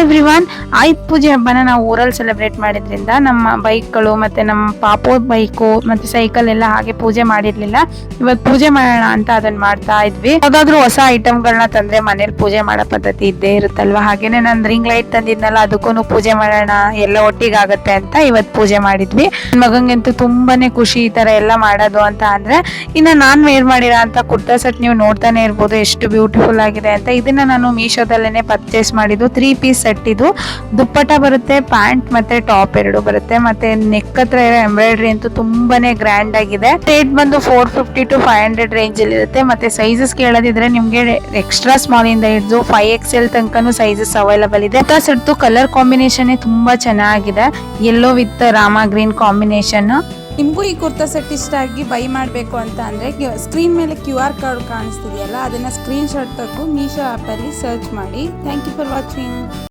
Everyone, ಆಯುಧ ಪೂಜೆ ಹಬ್ಬನ ನಾವು ಊರಲ್ಲಿ ಸೆಲೆಬ್ರೇಟ್ ಮಾಡಿದ್ರಿಂದ ನಮ್ಮ ಬೈಕ್ಗಳು ಮತ್ತೆ ನಮ್ಮ ಪಾಪೋ ಬೈಕು ಮತ್ತೆ ಸೈಕಲ್ ಎಲ್ಲ ಹಾಗೆ ಪೂಜೆ ಮಾಡಿರ್ಲಿಲ್ಲ. ಇವತ್ತು ಪೂಜೆ ಮಾಡೋಣ ಅಂತ ಅದನ್ನ ಮಾಡ್ತಾ ಇದ್ವಿ. ಯಾವ್ದಾದ್ರು ಹೊಸ ಐಟಮ್ಗಳನ್ನ ತಂದ್ರೆ ಮನೇಲಿ ಪೂಜೆ ಮಾಡೋ ಪದ್ಧತಿ ಇದ್ದೇ ಇರುತ್ತಲ್ವಾ. ಹಾಗೇನೆ ನಾನು ರಿಂಗ್ ಲೈಟ್ ತಂದಿದ್ನಲ್ಲ, ಅದಕ್ಕೂ ಪೂಜೆ ಮಾಡೋಣ, ಎಲ್ಲ ಒಟ್ಟಿಗೆ ಆಗತ್ತೆ ಅಂತ ಇವತ್ತು ಪೂಜೆ ಮಾಡಿದ್ವಿ. ನನ್ನ ಮಗಂಗಂತೂ ತುಂಬಾನೇ ಖುಷಿ ಈ ತರ ಎಲ್ಲ ಮಾಡೋದು ಅಂತ. ಅಂದ್ರೆ ಇನ್ನು ನಾನ್ ವೇರ್ ಮಾಡಿರೋ ಅಂತ ಕುರ್ತಾ ಸೆಟ್ ನೀವು ನೋಡ್ತಾನೆ ಇರ್ಬೋದು ಎಷ್ಟು ಬ್ಯೂಟಿಫುಲ್ ಆಗಿದೆ ಅಂತ. ಇದನ್ನ ನಾನು ಮೀಶೋದಲ್ಲೇನೆ ಪರ್ಚೇಸ್ ಮಾಡಿದ್ದು. 3 ಪೀಸ್ ಸೆಟ್ ಇದು. ದುಪ್ಪಟ್ಟ ಬರುತ್ತೆ, ಪ್ಯಾಂಟ್ ಮತ್ತೆ ಟಾಪ್ ಎರಡು ಬರುತ್ತೆ. ಮತ್ತೆ ನೆಕ್ ಹತ್ರ ಇರೋ ಎಂಬ್ರಾಯ್ಡ್ರಿ ಅಂತೂ ತುಂಬಾನೇ ಗ್ರ್ಯಾಂಡ್ ಆಗಿದೆ. ರೇಟ್ ಬಂದು 450 to 500 ರೇಂಜ್ ಅಲ್ಲಿ ಇರುತ್ತೆ. ಮತ್ತೆ ಸೈಜಸ್ ಕೇಳೋದಿದ್ರೆ ನಿಮ್ಗೆ ಎಕ್ಸ್ಟ್ರಾ ಸ್ಮಾಲ್ ಇಂದ ಹಿಡಿದು 5XL ತನಕನೂ ಸೈಜಸ್ ಅವೈಲಬಲ್ ಇದೆ. ಕುರ್ತಾ ಸೆಟ್ ಕಲರ್ ಕಾಂಬಿನೇಷನ್ ತುಂಬಾ ಚೆನ್ನಾಗಿದೆ. Yellow with Rama green combination. ನಿಮಗೂ ಈ ಕುರ್ತಾ ಸೆಟ್ ಇಷ್ಟ ಆಗಿ ಬೈ ಮಾಡಬೇಕು ಅಂತ ಅಂದರೆ ಸ್ಕ್ರೀನ್ ಮೇಲೆ QR ಕೋಡ್ ಕಾಣಿಸ್ತಿದೆಯಲ್ಲ, ಅದನ್ನು ಸ್ಕ್ರೀನ್ ಶಾಟ್ ತೆಗೆದು ಮೀಶೋ ಆ್ಯಪಲ್ಲಿ ಸರ್ಚ್ ಮಾಡಿ. Thank you for watching.